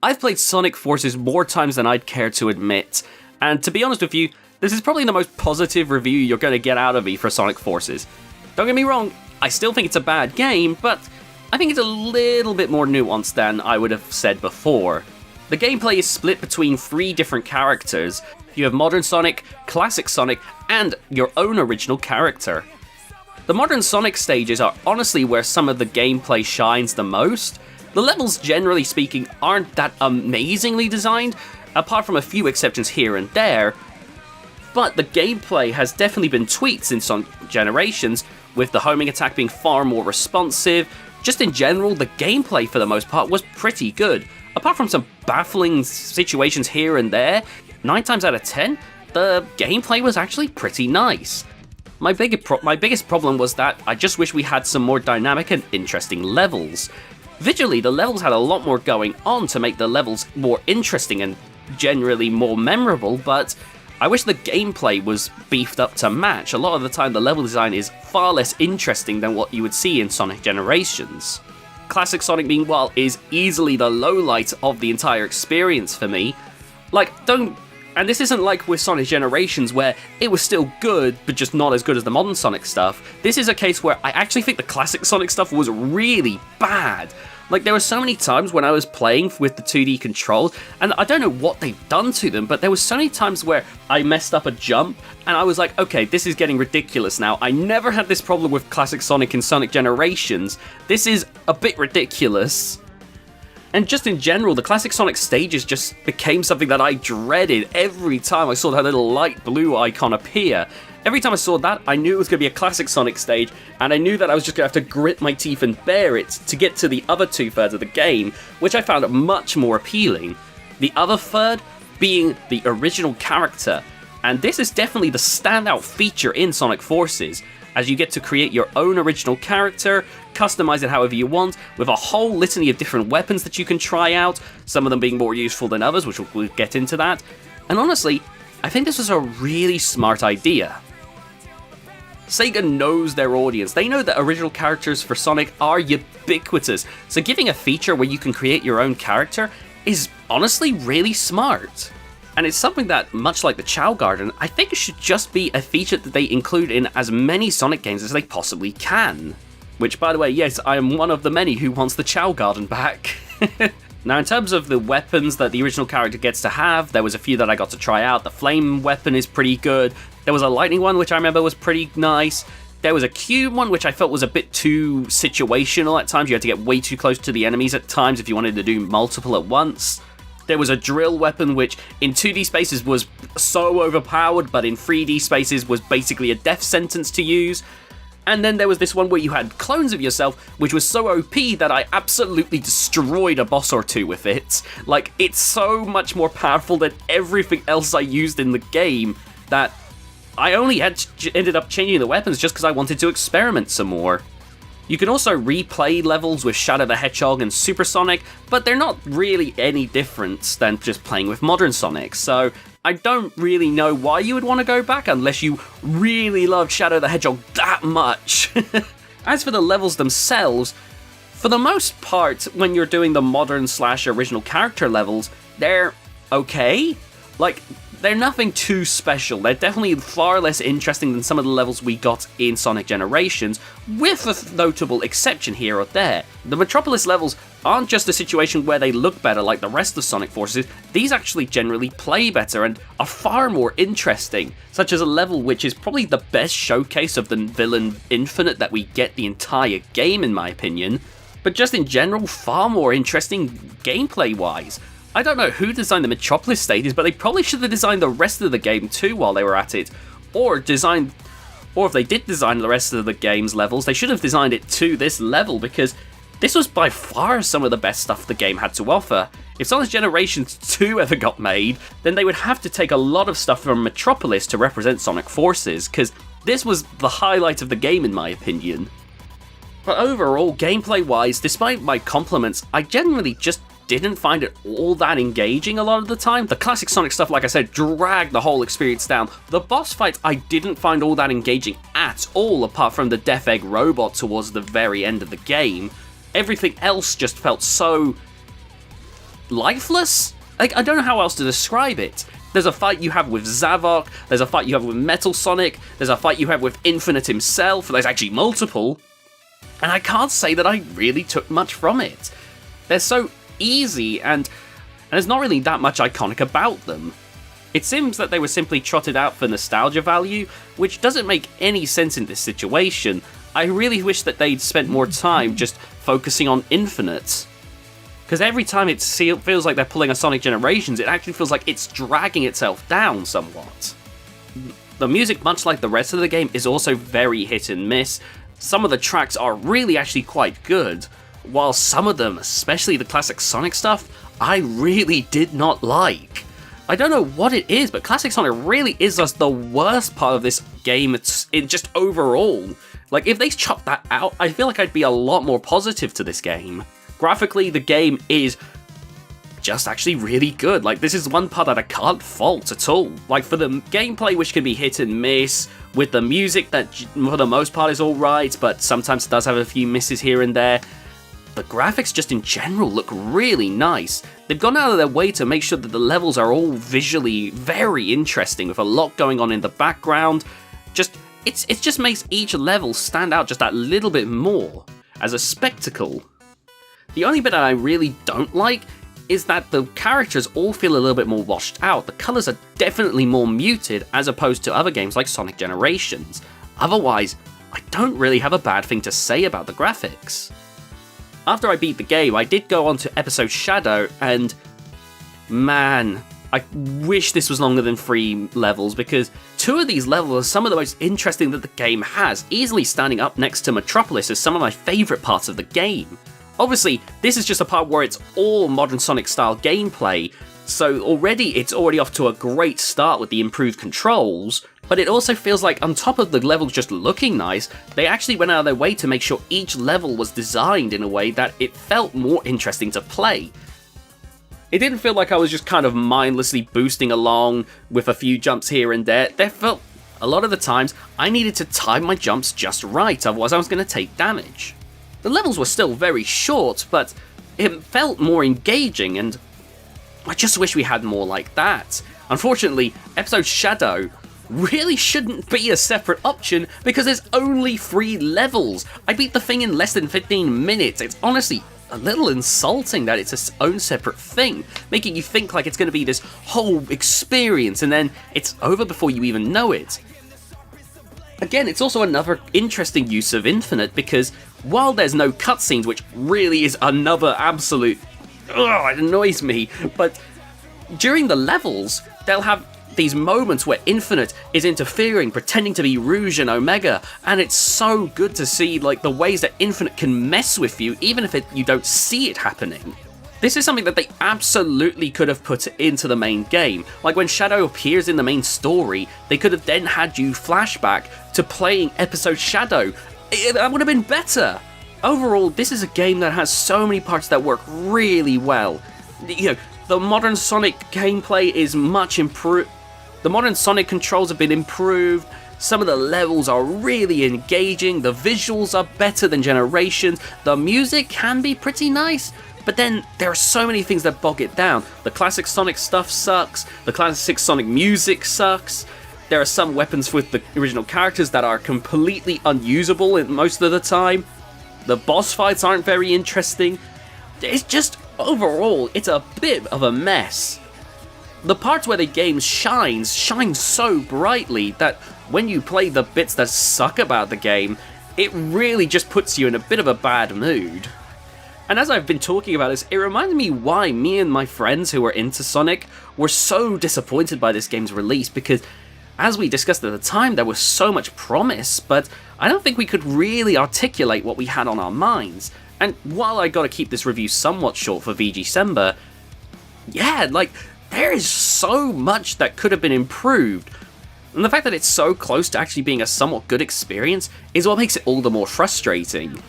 I've played Sonic Forces more times than I'd care to admit, and to be honest with you, this is probably the most positive review you're going to get out of me for Sonic Forces. Don't get me wrong, I still think it's a bad game, but I think it's a little bit more nuanced than I would have said before. The gameplay is split between 3 different characters. You have Modern Sonic, Classic Sonic, and your own original character. The Modern Sonic stages are honestly where some of the gameplay shines the most. The levels, generally speaking, aren't that amazingly designed, apart from a few exceptions here and there, but the gameplay has definitely been tweaked since Sonic Generations, with the homing attack being far more responsive. Just in general, the gameplay for the most part was pretty good. Apart from some baffling situations here and there, 9 times out of 10, the gameplay was actually pretty nice. My biggest problem was that I just wish we had some more dynamic and interesting levels. Visually, the levels had a lot more going on to make the levels more interesting and generally more memorable, but I wish the gameplay was beefed up to match. A lot of the time, the level design is far less interesting than what you would see in Sonic Generations. Classic Sonic, meanwhile, is easily the lowlight of the entire experience for me. And this isn't like with Sonic Generations where it was still good, but just not as good as the modern Sonic stuff. This is a case where I actually think the classic Sonic stuff was really bad. Like, there were so many times when I was playing with the 2D controls, and I don't know what they've done to them, but there were so many times where I messed up a jump, and I was like, okay, this is getting ridiculous now. I never had this problem with classic Sonic and Sonic Generations. This is a bit ridiculous. And just in general, the classic Sonic stages just became something that I dreaded every time I saw that little light blue icon appear. Every time I saw that, I knew it was going to be a classic Sonic stage, and I knew that I was just going to have to grit my teeth and bear it to get to the other 2/3 of the game, which I found much more appealing. The other third being the original character, and this is definitely the standout feature in Sonic Forces, as you get to create your own original character, customize it however you want, with a whole litany of different weapons that you can try out, some of them being more useful than others, which we'll get into that. And honestly, I think this was a really smart idea. Sega knows their audience. They know that original characters for Sonic are ubiquitous, so giving a feature where you can create your own character is honestly really smart. And it's something that, much like the Chow Garden, I think it should just be a feature that they include in as many Sonic games as they possibly can. Which, by the way, yes, I am one of the many who wants the Chow Garden back. Now, in terms of the weapons that the original character gets to have, there was a few that I got to try out. The flame weapon is pretty good. There was a lightning one, which I remember was pretty nice. There was a cube one, which I felt was a bit too situational at times. You had to get way too close to the enemies at times if you wanted to do multiple at once. There was a drill weapon, which in 2D spaces was so overpowered, but in 3D spaces was basically a death sentence to use. And then there was this one where you had clones of yourself, which was so OP that I absolutely destroyed a boss or two with it. Like, it's so much more powerful than everything else I used in the game that I only ended up changing the weapons just because I wanted to experiment some more. You can also replay levels with Shadow the Hedgehog and Super Sonic, but they're not really any different than just playing with modern Sonic, so I don't really know why you would want to go back unless you really loved Shadow the Hedgehog that much. As for the levels themselves, for the most part, when you're doing the modern / original character levels, they're okay. Like, they're nothing too special. They're definitely far less interesting than some of the levels we got in Sonic Generations, with a notable exception here or there. The Metropolis levels aren't just a situation where they look better like the rest of Sonic Forces. These actually generally play better and are far more interesting, such as a level which is probably the best showcase of the villain Infinite that we get the entire game, in my opinion, but just in general far more interesting gameplay-wise. I don't know who designed the Metropolis stages, but they probably should have designed the rest of the game too while they were at it. Or if they did design the rest of the game's levels, they should have designed it to this level, because this was by far some of the best stuff the game had to offer. If Sonic Generations 2 ever got made, then they would have to take a lot of stuff from Metropolis to represent Sonic Forces, because this was the highlight of the game in my opinion. But overall, gameplay-wise, despite my compliments, I generally just didn't find it all that engaging a lot of the time. The classic Sonic stuff, like I said, dragged the whole experience down. The boss fights I didn't find all that engaging at all, apart from the Death Egg robot towards the very end of the game. Everything else just felt so lifeless? Like, I don't know how else to describe it. There's a fight you have with Zavok, there's a fight you have with Metal Sonic, there's a fight you have with Infinite himself, there's actually multiple, and I can't say that I really took much from it. They're so easy, and there's not really that much iconic about them. It seems that they were simply trotted out for nostalgia value, which doesn't make any sense in this situation. I really wish that they'd spent more time just focusing on Infinite. Because every time it feels like they're pulling a Sonic Generations, it actually feels like it's dragging itself down somewhat. The music, much like the rest of the game, is also very hit and miss. Some of the tracks are really actually quite good, while some of them, especially the classic Sonic stuff, I really did not like. I don't know what it is, but Classic Sonic really is just the worst part of this game just overall. Like, if they chopped that out, I feel like I'd be a lot more positive to this game. Graphically, the game is just actually really good. Like, this is one part that I can't fault at all. Like, for the gameplay, which can be hit and miss, with the music that for the most part is alright, but sometimes it does have a few misses here and there, the graphics just in general look really nice. They've gone out of their way to make sure that the levels are all visually very interesting, with a lot going on in the background. It just makes each level stand out just that little bit more as a spectacle. The only bit that I really don't like is that the characters all feel a little bit more washed out. The colours are definitely more muted as opposed to other games like Sonic Generations. Otherwise, I don't really have a bad thing to say about the graphics. After I beat the game, I did go on to Episode Shadow, and man, I wish this was longer than 3 levels, because 2 of these levels are some of the most interesting that the game has, easily standing up next to Metropolis as some of my favourite parts of the game. Obviously, this is just a part where it's all modern Sonic style gameplay, so it's already off to a great start with the improved controls, but it also feels like on top of the levels just looking nice, they actually went out of their way to make sure each level was designed in a way that it felt more interesting to play. It didn't feel like I was just kind of mindlessly boosting along with a few jumps here and there. There felt, a lot of the times, I needed to time my jumps just right, otherwise I was going to take damage. The levels were still very short, but it felt more engaging, and I just wish we had more like that. Unfortunately, Episode Shadow really shouldn't be a separate option because there's only 3 levels. I beat the thing in less than 15 minutes. It's honestly a little insulting that it's its own separate thing, making you think like it's going to be this whole experience and then it's over before you even know it. Again, it's also another interesting use of Infinite because while there's no cutscenes, which really is another absolute... it annoys me, but during the levels, they'll have these moments where Infinite is interfering, pretending to be Rouge and Omega, and it's so good to see like the ways that Infinite can mess with you, even if you don't see it happening. This is something that they absolutely could have put into the main game. Like when Shadow appears in the main story, they could have then had you flashback to playing Episode Shadow. That would have been better. Overall, this is a game that has so many parts that work really well. You know, the modern Sonic gameplay is much improved. The modern Sonic controls have been improved. Some of the levels are really engaging. The visuals are better than Generations. The music can be pretty nice, but then there are so many things that bog it down. The classic Sonic stuff sucks. The classic Sonic music sucks. There are some weapons with the original characters that are completely unusable most of the time. The boss fights aren't very interesting. It's just, overall, it's a bit of a mess. The parts where the game shines so brightly that when you play the bits that suck about the game, it really just puts you in a bit of a bad mood. And as I've been talking about this, it reminds me why me and my friends who were into Sonic were so disappointed by this game's release, because as we discussed at the time, there was so much promise, but I don't think we could really articulate what we had on our minds. And while I gotta keep this review somewhat short for VGCember, yeah, like, there is so much that could have been improved. And the fact that it's so close to actually being a somewhat good experience is what makes it all the more frustrating.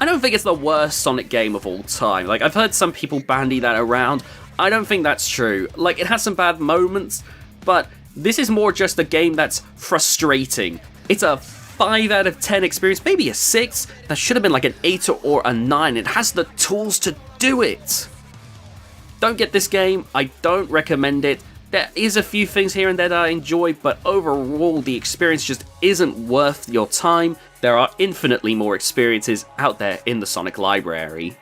I don't think it's the worst Sonic game of all time. Like, I've heard some people bandy that around. I don't think that's true. Like, it has some bad moments, but this is more just a game that's frustrating. It's a 5 out of 10 experience, maybe a 6. That should have been like an 8 or a 9. It has the tools to do it. Don't get this game, I don't recommend it. There is a few things here and there that I enjoy, but overall the experience just isn't worth your time. There are infinitely more experiences out there in the Sonic library.